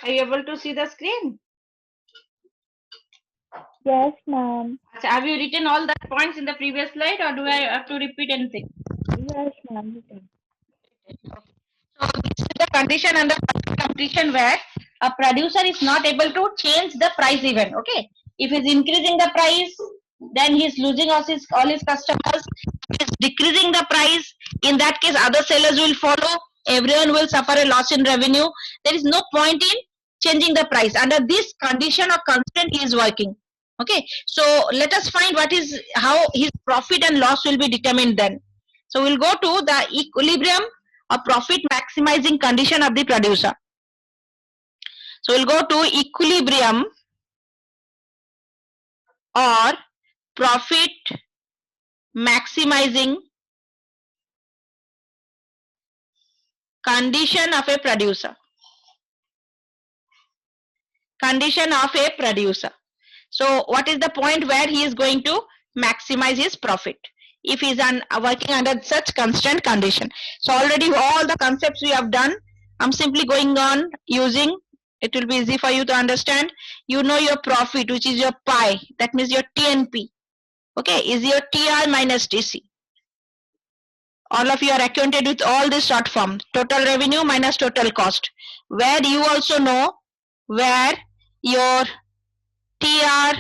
Are you able to see the screen? Yes, ma'am. So have you written all the points in the previous slide, or do I have to repeat anything? Yes, ma'am. So this is the condition under completion where a producer is not able to change the price even. Okay, if he's increasing the price, then he's losing all his customers. If he's decreasing the price, in that case, other sellers will follow. Everyone will suffer a loss in revenue. There is no point in changing the price. Under this condition or constraint, he is working. Okay, so let us find what is how his profit and loss will be determined then. So we'll go to the equilibrium or profit maximizing condition of the producer. So we'll go to equilibrium or profit maximizing condition of a producer. Condition of a producer. So what is the point where he is going to maximize his profit if he is working under such constant condition? So already all the concepts we have done, I'm simply going on using, it will be easy for you to understand. You know your profit, which is your pi, that means your TNP. Okay, is your TR minus TC. All of you are acquainted with all this short form, total revenue minus total cost, where you also know where your TR,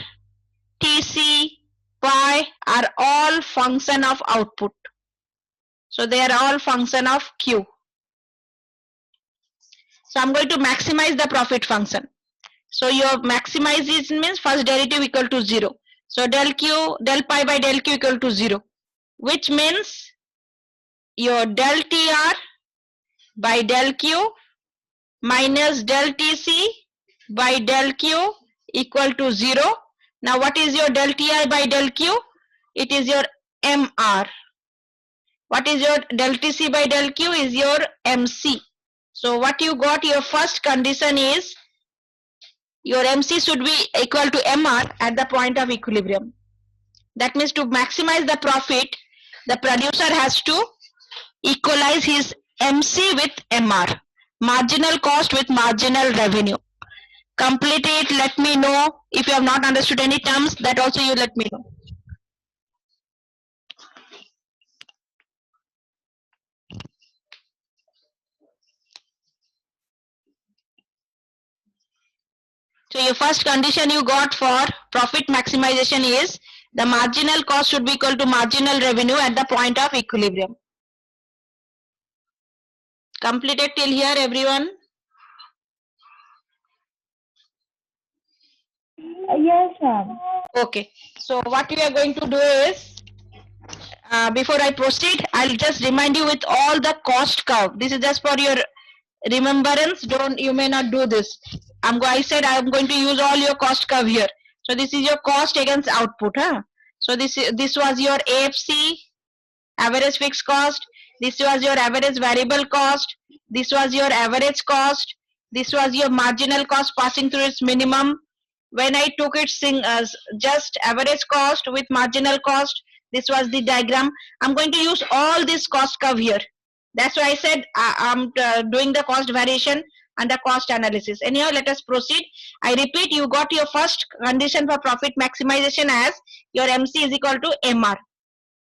TC, pi are all function of output. So they are all function of Q. So I'm going to maximize the profit function. So your maximize is means first derivative equal to 0. So del Q, del pi by del Q equal to 0, which means your del TR by del Q minus del TC by del Q equal to 0. Now what is your del TI by del Q? It is your MR. What is your del TC by del Q is your MC. So what you got, your first condition is your MC should be equal to MR at the point of equilibrium. That means to maximize the profit, the producer has to equalize his MC with MR, marginal cost with marginal revenue. Complete it, let me know. If you have not understood any terms, that also you let me know. So your first condition you got for profit maximization is the marginal cost should be equal to marginal revenue at the point of equilibrium. Completed till here, everyone? Yes, ma'am. Okay. So what we are going to do is, before I proceed, I'll just remind you with all the cost curve. This is just for your remembrance. Don't, you may not do this. I said I'm going to use all your cost curve here. So this is your cost against output, huh? So this was your AFC, average fixed cost. This was your average variable cost. This was your average cost. This was your marginal cost passing through its minimum. When I took it as just average cost with marginal cost, this was the diagram. I'm going to use all this cost curve here. That's why I said I'm doing the cost variation and the cost analysis. Anyhow, let us proceed. I repeat, you got your first condition for profit maximization as your MC is equal to MR.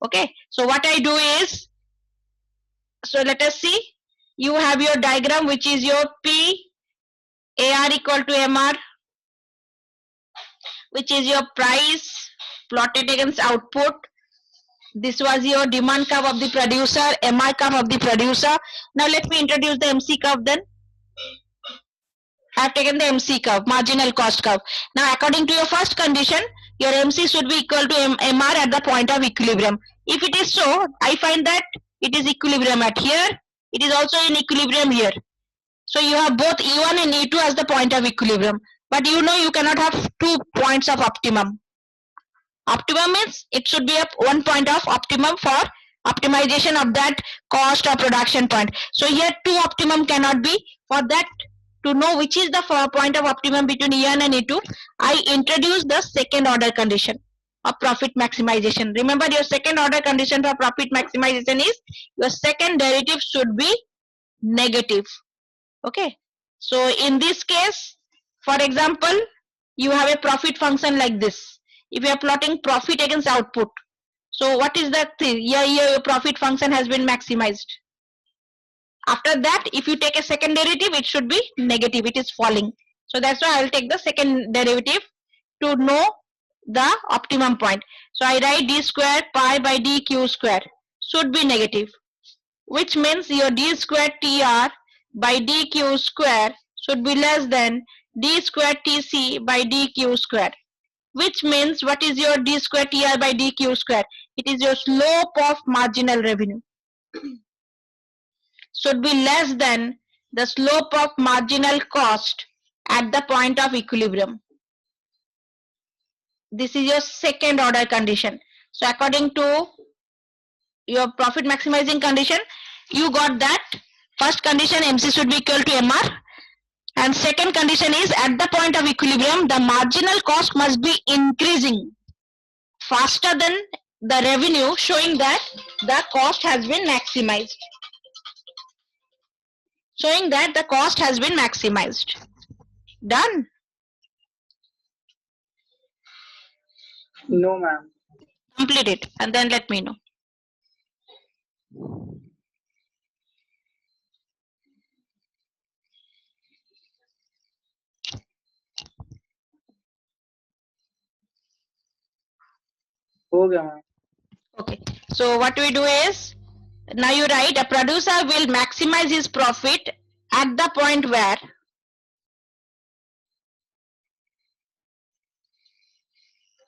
Okay, so what I do is, so let us see, you have your diagram which is your P AR equal to MR, which is your price plotted against output. This was your demand curve of the producer, MI curve of the producer. Now let me introduce the MC curve then. I have taken the MC curve, marginal cost curve. Now according to your first condition, your MC should be equal to MR at the point of equilibrium. If it is so, I find that it is equilibrium at here. It is also in equilibrium here. So you have both E1 and E2 as the point of equilibrium. But you know you cannot have 2 points of optimum. Optimum means it should be one point of optimum for optimization of that cost or production point. So here 2 optimum cannot be. For that, to know which is the point of optimum between E1 and E2, I introduce the second order condition of profit maximization. Remember, your second order condition for profit maximization is your second derivative should be negative. Okay, So in this case, for example, you have a profit function like this. If you are plotting profit against output, so what is that thing? Here your profit function has been maximized. After that, if you take a second derivative, it should be negative, it is falling. So that's why I'll take the second derivative to know the optimum point. So I write d square pi by dq square should be negative, which means your d square tr by dq square should be less than d square tc by dq square, which means what is your d square tr by dq square? It is your slope of marginal revenue. Should be less than the slope of marginal cost at the point of equilibrium. This is your second order condition. So according to your profit maximizing condition, you got that first condition MC should be equal to MR, and second condition is at the point of equilibrium the marginal cost must be increasing faster than the revenue, showing that the cost has been maximized. Showing that the cost has been maximized. Done? No, ma'am. Complete it and then let me know. Okay, ma'am. Okay. So what we do is, now you write a producer will maximize his profit at the point where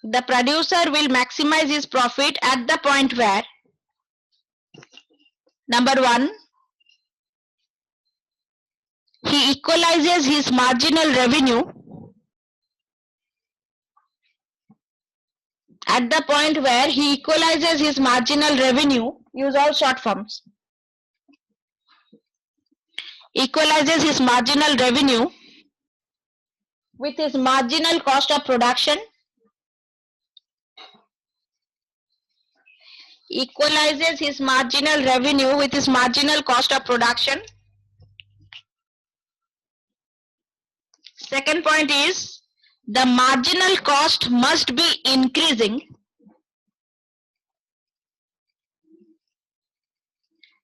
the producer will maximize his profit at the point where number one, he equalizes his marginal revenue at the point where he equalizes his marginal revenue, use all short forms, equalizes his marginal revenue with his marginal cost of production, equalizes his marginal revenue with his marginal cost of production. Second point is the marginal cost must be increasing.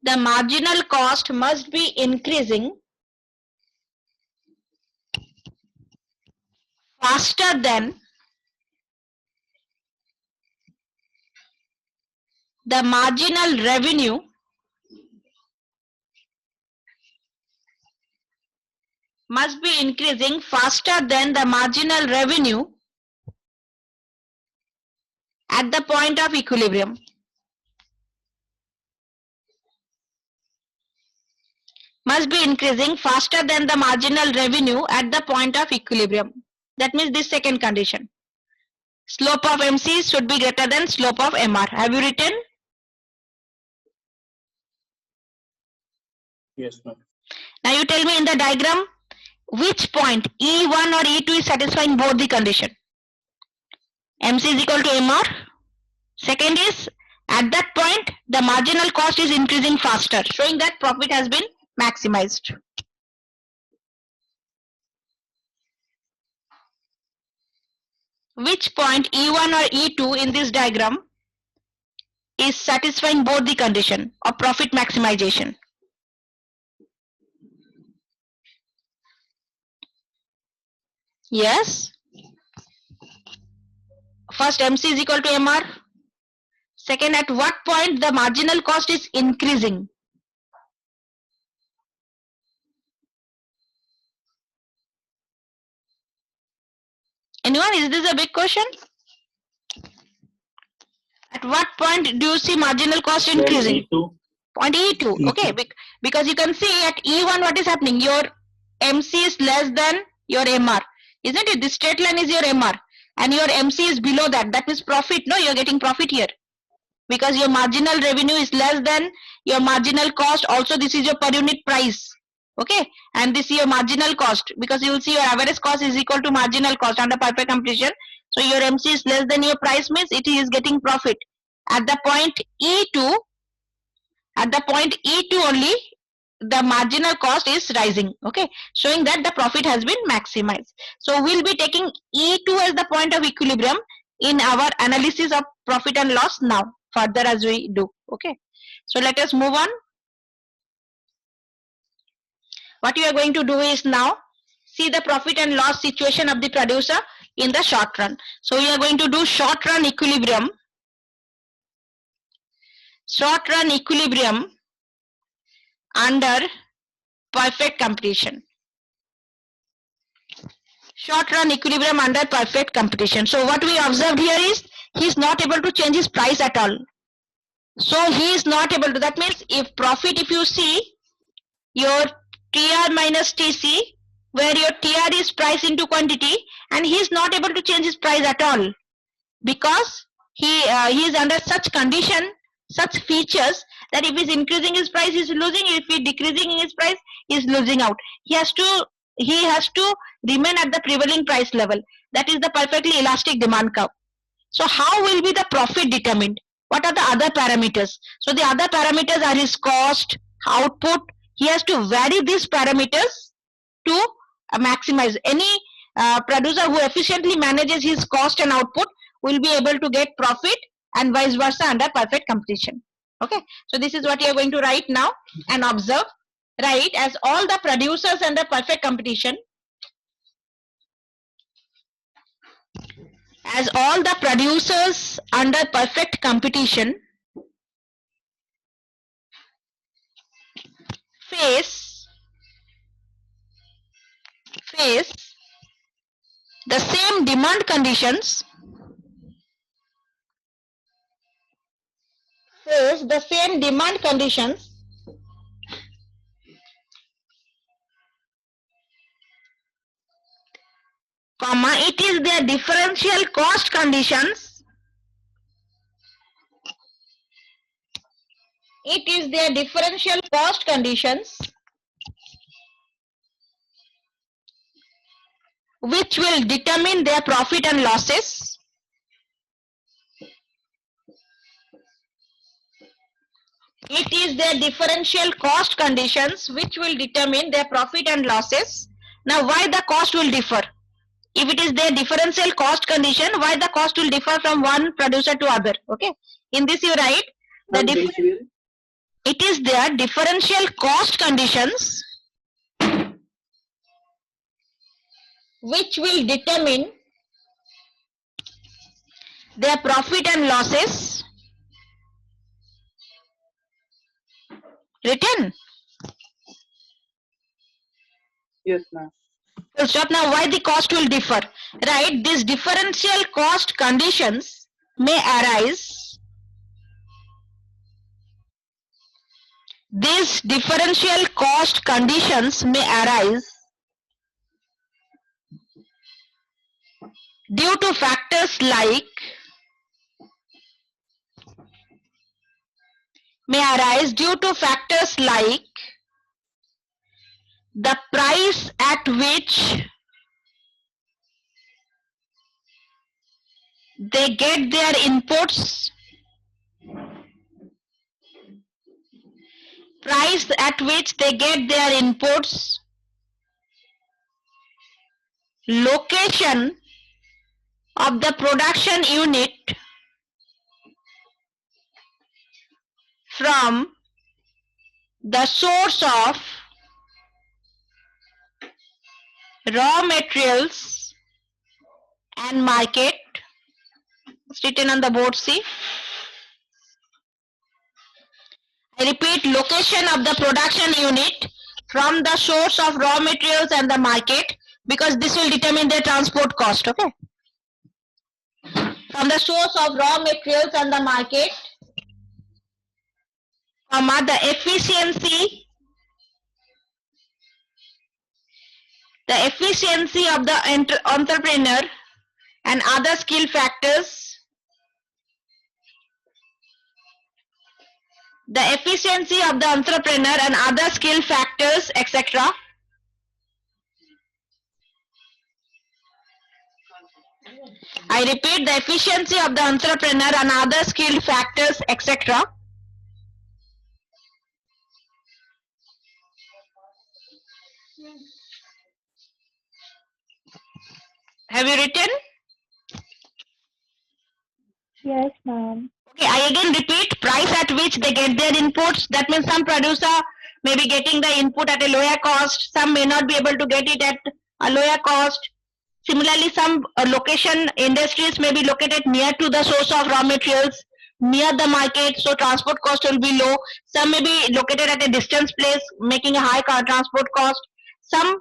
The marginal cost must be increasing faster than the marginal revenue must be increasing faster than the marginal revenue at the point of equilibrium. Must be increasing faster than the marginal revenue at the point of equilibrium. That means this second condition. Slope of MC should be greater than slope of MR. Have you written? Yes, ma'am. Now you tell me in the diagram which point E1 or E2 is satisfying both the condition. MC is equal to MR. Second is at that point the marginal cost is increasing faster, showing that profit has been maximized. Which point E1 or E2 in this diagram is satisfying both the condition of profit maximization? Yes. First MC is equal to MR. Second, at what point the marginal cost is increasing? Anyone? Is this a big question? At what point do you see marginal cost increasing? E2. Point E2. Okay, because you can see at E1 what is happening. Your MC is less than your MR. Isn't it? This straight line is your MR and your MC is below that. That means profit. No, you're getting profit here. Because your marginal revenue is less than your marginal cost. Also, this is your per unit price. Okay, and this is your marginal cost, because you will see your average cost is equal to marginal cost under perfect completion. So your MC is less than your price, means it is getting profit. At the point E2, only the marginal cost is rising, okay, showing that the profit has been maximized. So we'll be taking E2 as the point of equilibrium in our analysis of profit and loss now further as we do, okay. So let us move on. What you are going to do is now see the profit and loss situation of the producer in the short run. So we are going to do short run equilibrium. Short run equilibrium under perfect competition. Short run equilibrium under perfect competition. So what we observed here is he is not able to change his price at all. So he is not able to, that means if profit, if you see your TR minus TC, where your TR is price into quantity, and he is not able to change his price at all because he is under such condition, such features that if he is increasing his price, he is losing. If he is decreasing his price, he is losing out. He has to remain at the prevailing price level. That is the perfectly elastic demand curve. So how will be the profit determined? What are the other parameters? So the other parameters are his cost, output. He has to vary these parameters to maximize. Any producer who efficiently manages his cost and output will be able to get profit, and vice versa under perfect competition. Okay, so this is what you are going to write now and observe. Right, as all the producers under perfect competition, as all the producers under perfect competition face the same demand conditions, comma, it is their differential cost conditions, which will determine their profit and losses. It is their differential cost conditions which will determine their profit and losses. Now, why the cost will differ? If it is their differential cost condition, why the cost will differ from one producer to other? Okay. In this you write it is their differential cost conditions which will determine their profit and losses. Written? Yes, ma'am. Full stop. Now, why the cost will differ? Right, these differential cost conditions may arise. These differential cost conditions may arise due to factors like the price at which they get their inputs, location of the production unit from the source of raw materials and market. It's written on the board, see. I repeat, location of the production unit from the source of raw materials and the market, because this will determine their transport cost, okay. From the source of raw materials and the market, comma, the efficiency of the entrepreneur and other skill factors, etc. I repeat, the efficiency of the entrepreneur and other skill factors, etc. Have you written? Yes, ma'am. Okay, I again repeat, price at which they get their inputs. That means some producer may be getting the input at a lower cost, some may not be able to get it at a lower cost. Similarly, some location industries may be located near to the source of raw materials, near the market, so transport cost will be low. Some may be located at a distance place, making a high transport cost. Some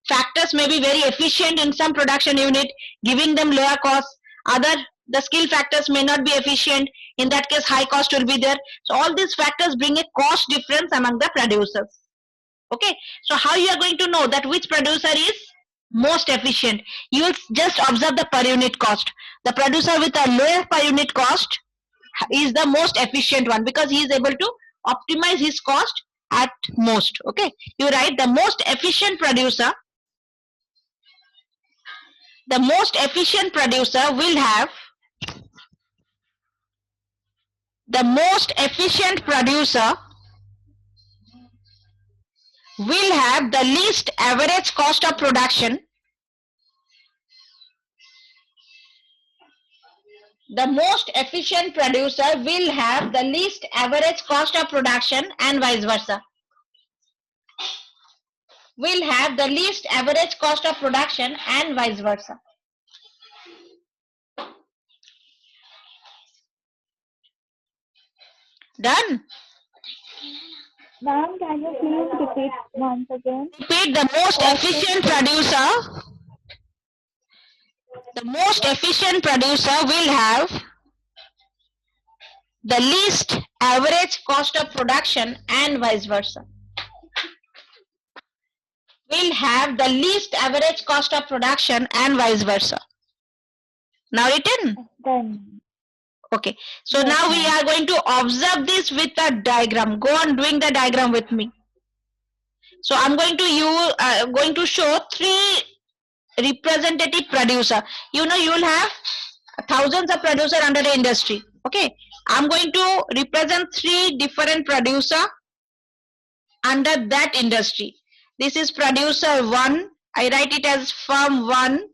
factors may be very efficient in some production unit, giving them lower costs. Other, the skill factors may not be efficient. In that case, high cost will be there. So all these factors bring a cost difference among the producers. Okay, so how you are going to know that which producer is most efficient? You will just observe the per unit cost. The producer with a lower per unit cost is the most efficient one because he is able to optimize his cost at most. Okay, you write the most efficient producer. The most efficient producer will have the most efficient producer will have the least average cost of production. The most efficient producer will have the least average cost of production and vice versa. Will have the least average cost of production and vice versa. Done? Ma'am, can you please repeat once again? Repeat, the most efficient producer. The most efficient producer will have the least average cost of production and vice versa. Will have the least average cost of production and vice versa. Now written? Done. Okay. So Yes, now we ma'am. are going to observe this with a diagram. Go on doing the diagram with me. So I'm going to show three representative producer. You know, you will have thousands of producer under the industry. Okay. I'm going to represent three different producer under that industry. This is producer 1. I write it as firm 1.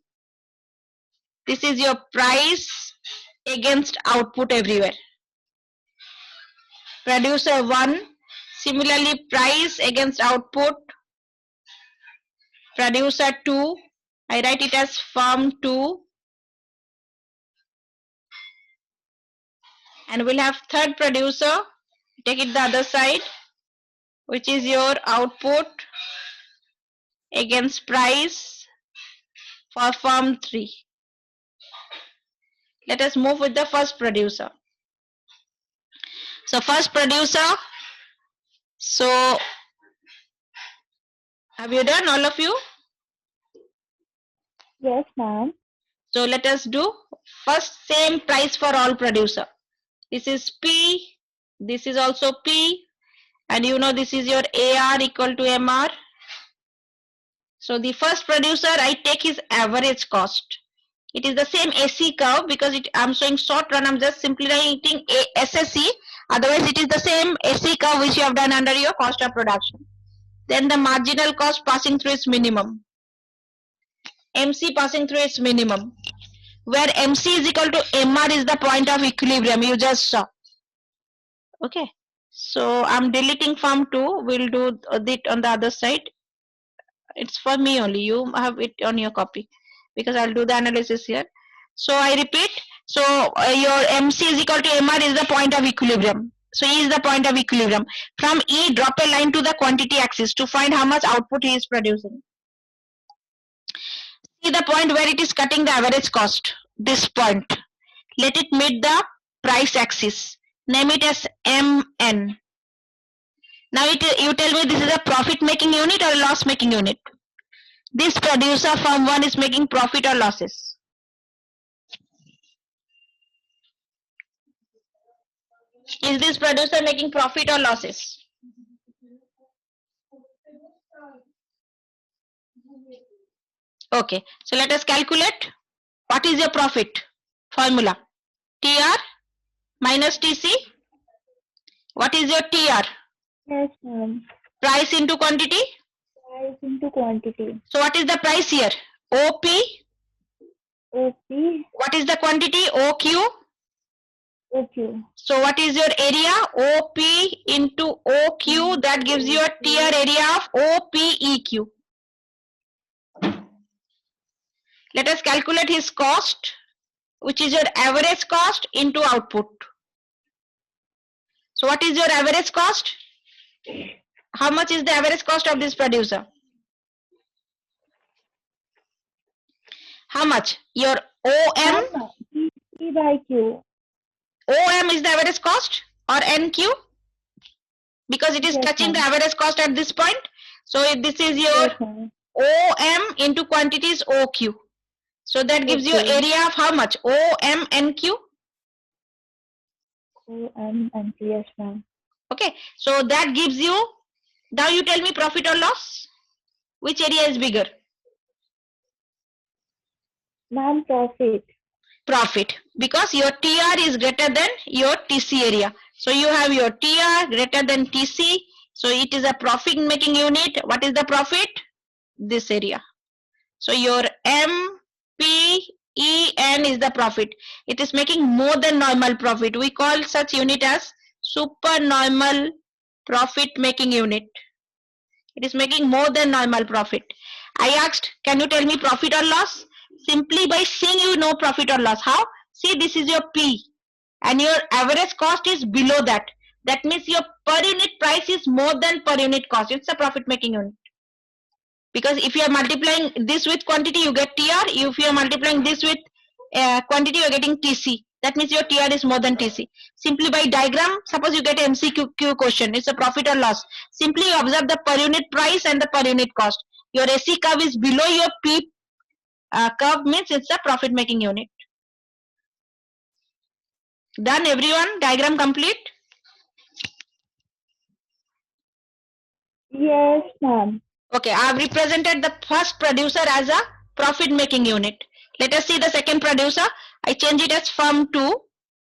This is your price against output everywhere. Producer 1. Similarly, price against output. Producer 2. I write it as firm 2. And we'll have third producer. Take it the other side, which is your output against price for firm 3. Let us move with the first producer. So first producer. So have you done, all of you? Yes, ma'am. So let us do first same price for all producer. This is P. This is also P. And you know this is your AR equal to MR. So the first producer, I take his average cost. It is the same SC curve because I'm showing short run. I'm just simply writing SSC. Otherwise, it is the same SC curve which you have done under your cost of production. Then the marginal cost passing through its minimum. MC passing through its minimum. Where MC is equal to MR is the point of equilibrium. You just saw. Okay. So I'm deleting firm 2. We'll do it on the other side. It's for me only. You have it on your copy because I'll do the analysis here. So I repeat. So your MC is equal to MR is the point of equilibrium. So E is the point of equilibrium. From E, drop a line to the quantity axis to find how much output he is producing. See the point where it is cutting the average cost. This point. Let it meet the price axis. Name it as MN. Now you tell me this is a profit making unit or a loss making unit. This producer firm 1 is making profit or losses. Is this producer making profit or losses? Okay, so let us calculate. What is your profit formula? TR minus TC. What is your TR? Yes, ma'am. Price into quantity. Price into quantity. So what is the price here? OP OP, What is the quantity? OQ. OQ. So what is your area? OP into OQ. That gives you a tier area of OPEQ. Let us calculate his cost, which is your average cost into output. So what is your average cost? How much is the average cost of this producer? How much? Your OM? Ma'am, P by Q. OM is the average cost or NQ? Because it is Yes, touching the ma'am. average cost at this point. So if this is your Yes, ma'am. OM into quantity is OQ. So that gives you Okay. area of how much? OM NQ. OM and Q. Yes, ma'am. Okay. So that gives you, now you tell me profit or loss. Which area is bigger? Ma'am, profit. Profit. Because your TR is greater than your TC area. So you have your TR greater than TC. So it is a profit making unit. What is the profit? This area. So your MPEN is the profit. It is making more than normal profit. We call such unit as supernormal profit making unit. It is making more than normal profit. I asked, can you tell me profit or loss? Simply by seeing you know profit or loss. How? See, this is your P and your average cost is below that. That means your per unit price is more than per unit cost. It's a profit making unit. Because if you are multiplying this with quantity, you get TR. If you are multiplying this with quantity, you are getting TC. That means your TR is more than TC. Simply by diagram, suppose you get MCQ question, it's a profit or loss. Simply observe the per unit price and the per unit cost. Your AC curve is below your P curve, means it's a profit making unit. Done everyone? Diagram complete? Yes, ma'am. Okay, I have represented the first producer as a profit making unit. Let us see the second producer. I change it as firm 2.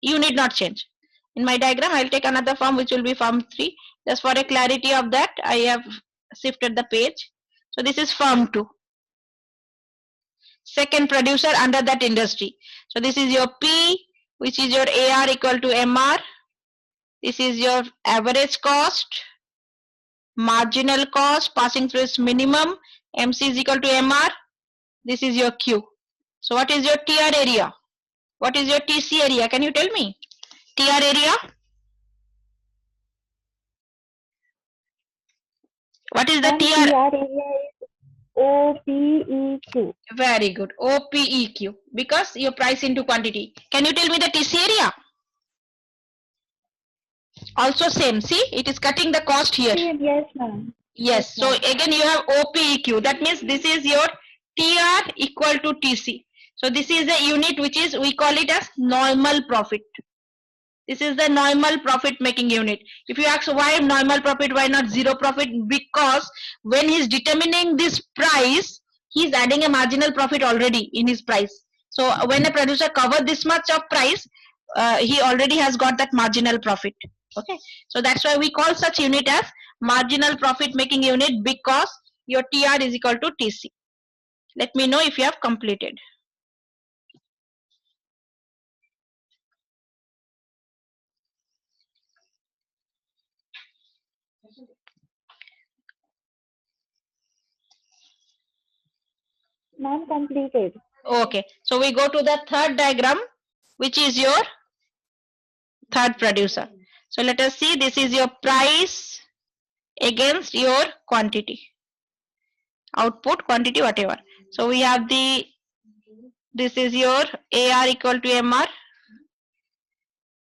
You need not change. In my diagram, I will take another firm which will be firm 3. Just for a clarity of that, I have shifted the page. So this is firm 2. Second producer under that industry. So this is your P, which is your AR equal to MR. This is your average cost. Marginal cost passing through is minimum. MC is equal to MR. This is your Q. So what is your TR area? What is your TC area? Can you tell me? TR area? What is the Ma'am, TR? TR area is OPEQ. Very good. OPEQ. Because your price into quantity. Can you tell me the TC area? Also same. See, it is cutting the cost here. Yes, ma'am. Yes. So again you have OPEQ. That means this is your TR equal to TC. So this is the unit which is, we call it as normal profit. This is the normal profit making unit. If you ask why normal profit, why not zero profit? Because when he is determining this price, he is adding a marginal profit already in his price. So when a producer covers this much of price, he already has got that marginal profit. Okay, so that's why we call such unit as marginal profit making unit, because your TR is equal to TC. Let me know if you have completed. Ma'am, completed. Okay, so we go to the third diagram, which is your third producer. So let us see, this is your price against your quantity, output, quantity, whatever. So we have this is your AR equal to MR.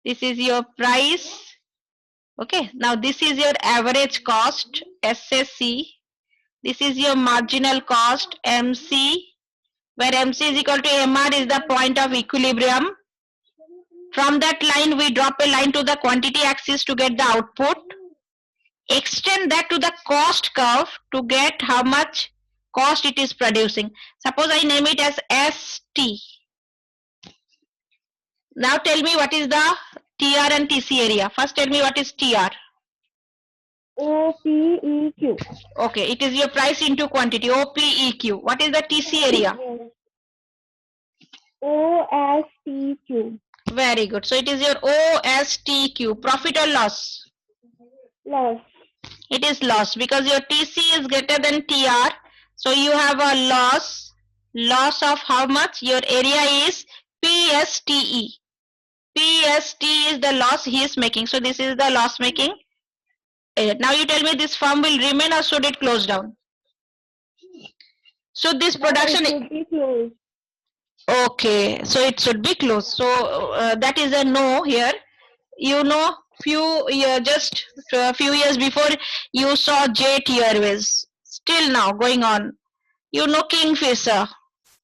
This is your price. Okay, now this is your average cost, SSC. This is your marginal cost, MC, where MC is equal to MR is the point of equilibrium. From that line, we drop a line to the quantity axis to get the output. Extend that to the cost curve to get how much cost it is producing. Suppose I name it as ST. Now tell me what is the TR and TC area. First tell me what is TR. OPEQ. Okay, it is your price into quantity, OPEQ. What is the TC area? Yes. OSTQ. Very good. So it is your OSTQ. Profit or loss? Loss. It is loss because your TC is greater than TR. So you have a loss. Loss of how much? Your area is PSTE. PST is the loss he is making. So this is the loss making. Now you tell me this firm will remain or should it close down? So this production. It should be closed. Okay, so it should be closed. So that is a no here. You know, few years before you saw Jet Airways. Still now going on. You know Kingfisher.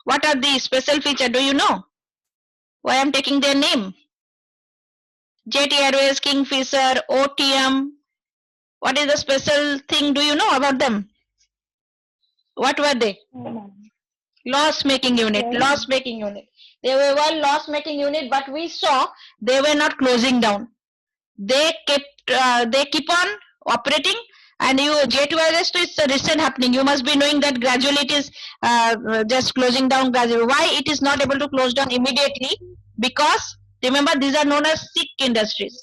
What are the special feature? Do you know? Why I'm taking their name? Jet Airways, Kingfisher, OTM. What is the special thing? Do you know about them? What were they? No, ma'am. Loss making unit. Yes. Loss making unit. They were one loss making unit, but we saw they were not closing down. They keep on operating, and you Jet Airways is a recent happening. You must be knowing that gradually it is just closing down gradually. Why it is not able to close down immediately? Because remember these are known as sick industries.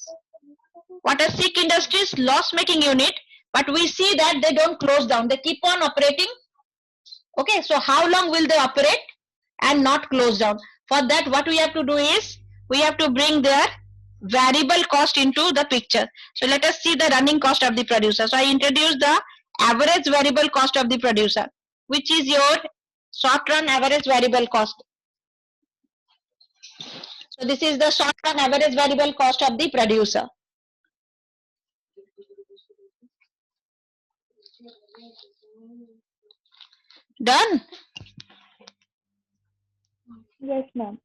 What are sick industries? Loss making unit, but we see that they don't close down. They keep on operating. Okay, so how long will they operate and not close down? For that, what we have to do is we have to bring their variable cost into the picture. So let us see the running cost of the producer. So I introduce the average variable cost of the producer, which is your short run average variable cost. So this is the short run average variable cost of the producer. Done? Yes, ma'am.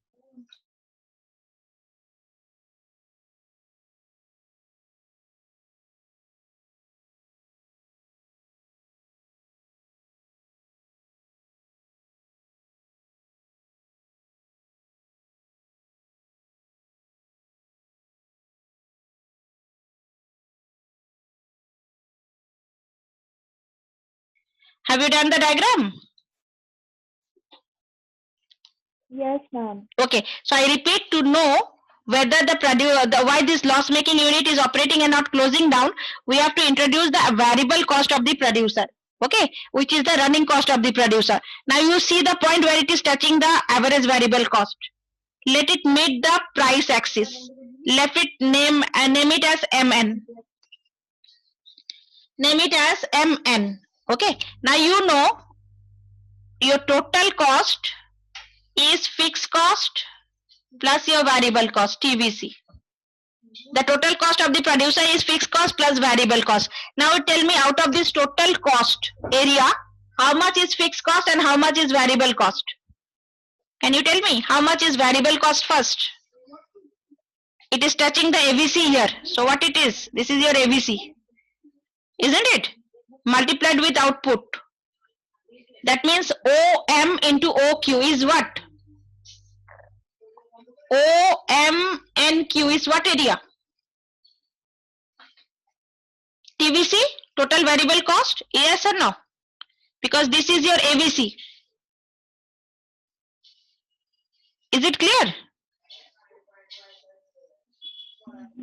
Have you done the diagram? Yes, ma'am. Okay, so I repeat, to know whether why this loss making unit is operating and not closing down, we have to introduce the variable cost of the producer, okay, which is the running cost of the producer. Now you see the point where it is touching the average variable cost. Let it meet the price axis. Let it name it as MN. Name it as MN. Okay, now you know your total cost is fixed cost plus your variable cost, TVC. The total cost of the producer is fixed cost plus variable cost. Now tell me, out of this total cost area, how much is fixed cost and how much is variable cost? Can you tell me how much is variable cost first? It is touching the AVC here. So what it is? This is your AVC. Isn't it? Multiplied with output. That means OM into OQ is what? OMNQ is what area? TVC, total variable cost, yes or no? Because this is your AVC. Is it clear?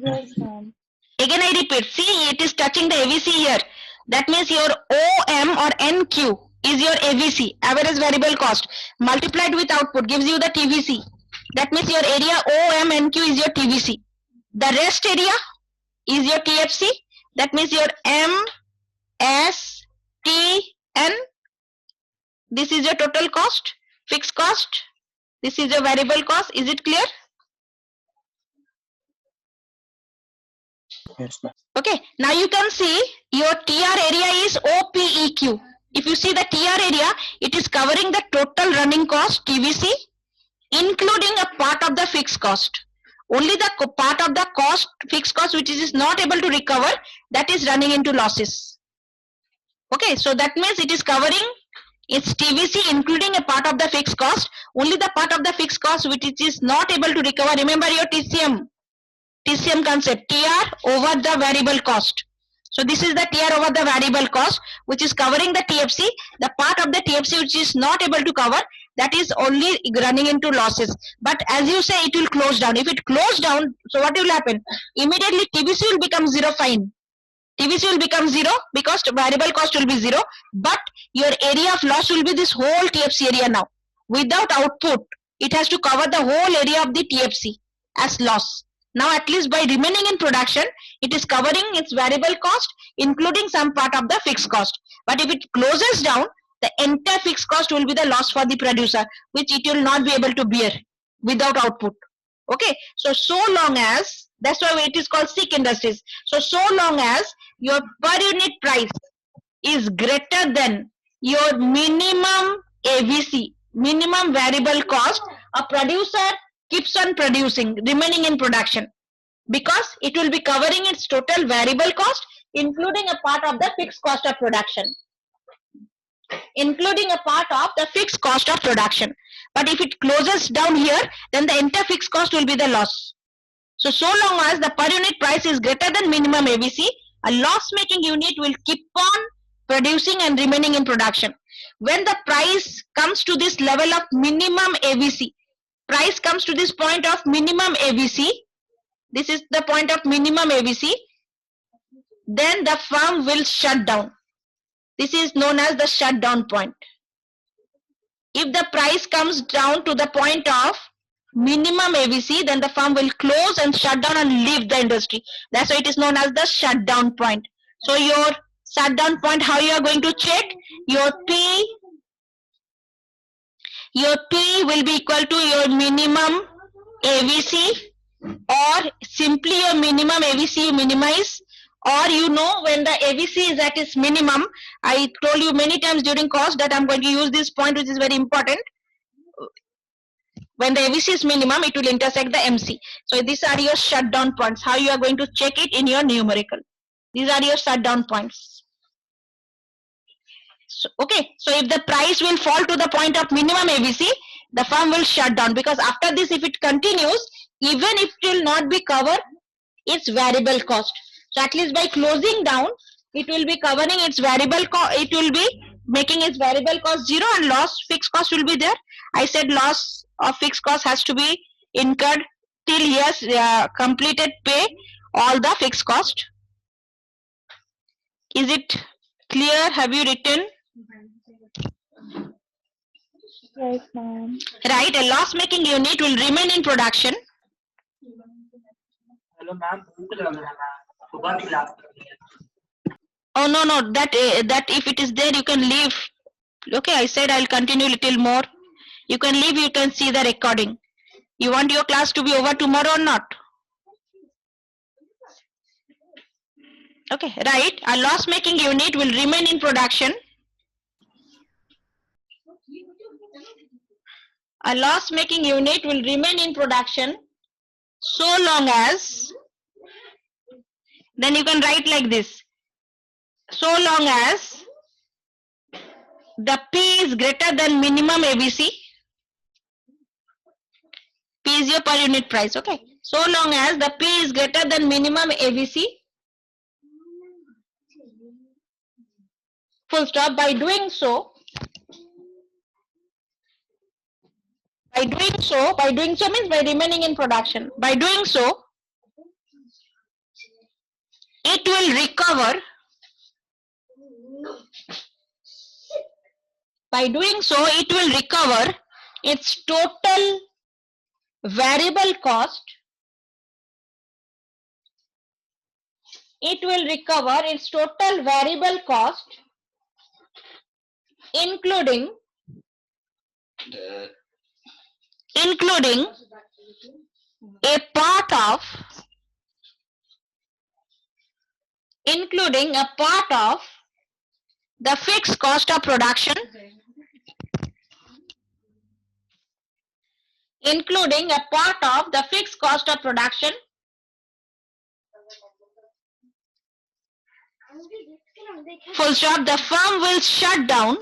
Yes, ma'am. Again I repeat, see, it is touching the AVC here. That means your OM or NQ is your AVC, average variable cost, multiplied with output gives you the TVC. That means your area OMNQ is your TVC. The rest area is your TFC. That means your MSTN. This is your total cost, fixed cost. This is your variable cost. Is it clear? Yes, ma'am. Okay. Now you can see your TR area is OPEQ. If you see the TR area, it is covering the total running cost, TVC, including a part of the fixed cost. Only the part of the cost, fixed cost, which is not able to recover, that is running into losses. Okay, so that means it is covering its TVC, including a part of the fixed cost. Only the part of the fixed cost which it is not able to recover. Remember your TCM concept, TR over the variable cost. So this is the TR over the variable cost, which is covering the TFC. The part of the TFC which is not able to cover, that is only running into losses. But as you say, it will close down. If it close down, so what will happen? Immediately TBC will become zero, fine. TBC will become zero because variable cost will be zero, but your area of loss will be this whole TFC area now. Without output, it has to cover the whole area of the TFC as loss. Now at least by remaining in production, it is covering its variable cost, including some part of the fixed cost. But if it closes down, the entire fixed cost will be the loss for the producer, which it will not be able to bear without output. Okay, so long as, that's why it is called sick industries. So long as your per unit price is greater than your minimum AVC, minimum variable cost, a producer keeps on producing, remaining in production, because it will be covering its total variable cost, including a part of the fixed cost of production. Including a part of the fixed cost of production. But if it closes down here, then the entire fixed cost will be the loss. So long as the per unit price is greater than minimum AVC, a loss-making unit will keep on producing and remaining in production. When the price comes to this level of minimum AVC, price comes to this point of minimum AVC, this is the point of minimum AVC, then the firm will shut down. This is known as the shutdown point. If the price comes down to the point of minimum AVC, then the firm will close and shut down and leave the industry. That's why it is known as the shutdown point. So your shutdown point, how you are going to check? Your P will be equal to your minimum AVC, or simply your minimum AVC you minimize, or you know when the AVC is at its minimum. I told you many times during course that I'm going to use this point, which is very important. When the AVC is minimum, it will intersect the MC. So these are your shutdown points. How you are going to check it in your numerical. These are your shutdown points. So, okay, so if the price will fall to the point of minimum AVC, the firm will shut down, because after this, if it continues, even if it will not be cover its variable cost. So at least by closing down, it will be covering its variable cost. It will be making its variable cost zero, and loss fixed cost will be there. I said loss of fixed cost has to be incurred till he has completed pay all the fixed cost. Is it clear? Have you written? Yes, ma'am. Right, a loss-making unit will remain in production. Hello, ma'am. Oh no, that if it is there, you can leave. Okay, I said I'll continue little more. You can leave. You can see the recording. You want your class to be over tomorrow or not? Okay, right. A loss-making unit will remain in production. A loss-making unit will remain in production so long as, then you can write like this, so long as the P is greater than minimum AVC. P is your per unit price, okay? So long as the P is greater than minimum AVC, full stop. By doing so means by remaining in production. By doing so, it will recover. By doing so, it will recover its total variable cost. It will recover its total variable cost, including a part of the fixed cost of production, including a part of the fixed cost of production, full stop. The firm will shut down.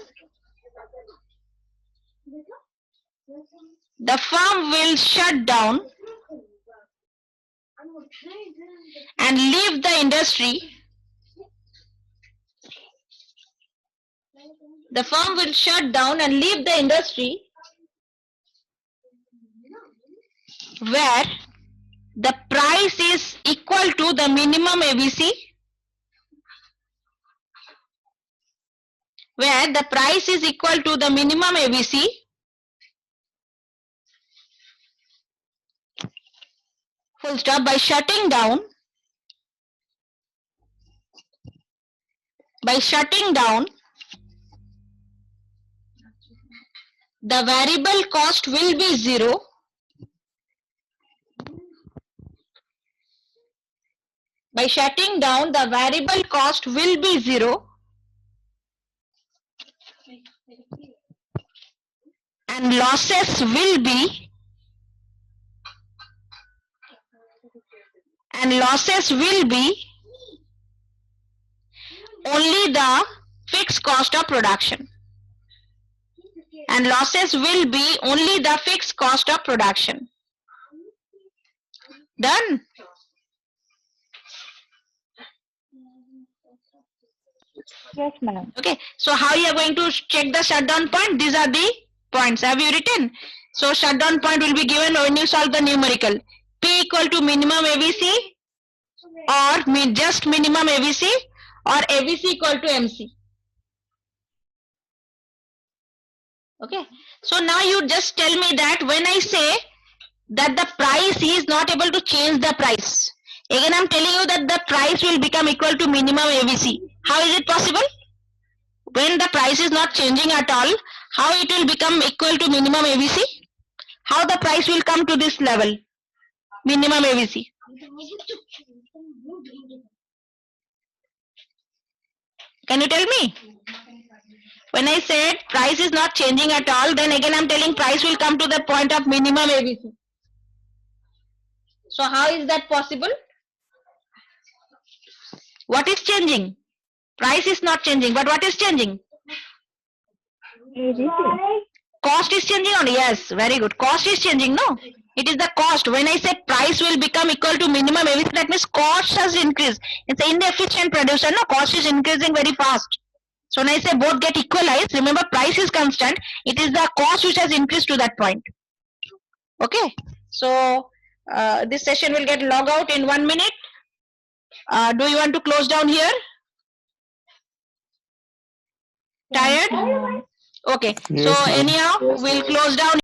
The firm will shut down and leave the industry. The firm will shut down and leave the industry where the price is equal to the minimum ABC, where the price is equal to the minimum ABC, full stop, by shutting down the variable cost will be 0. By shutting down the variable cost will be 0 and losses will be only the fixed cost of production. And losses will be only the fixed cost of production. Done? Yes, ma'am. Okay. So how you are going to check the shutdown point? These are the points. Have you written? So shutdown point will be given when you solve the numerical. P equal to minimum ABC or just minimum ABC or ABC equal to MC. Okay. So now you just tell me that when I say that the price is not able to change the price. Again, I'm telling you that the price will become equal to minimum ABC. How is it possible? When the price is not changing at all, how it will become equal to minimum ABC? How the price will come to this level? Minimum ABC. Can you tell me? When I said price is not changing at all, then again I'm telling price will come to the point of minimum ABC. So how is that possible? What is changing? Price is not changing, but what is changing? ABC. Cost is changing only. Yes, very good. Cost is changing, no? It is the cost. When I say price will become equal to minimum ABC, that means cost has increased. It's an inefficient producer, no? Cost is increasing very fast. So when I say both get equalized, remember price is constant. It is the cost which has increased to that point. Okay. So this session will get log out in 1 minute. Do you want to close down here? Tired? Okay. Yes, So ma'am. anyhow, we'll close down.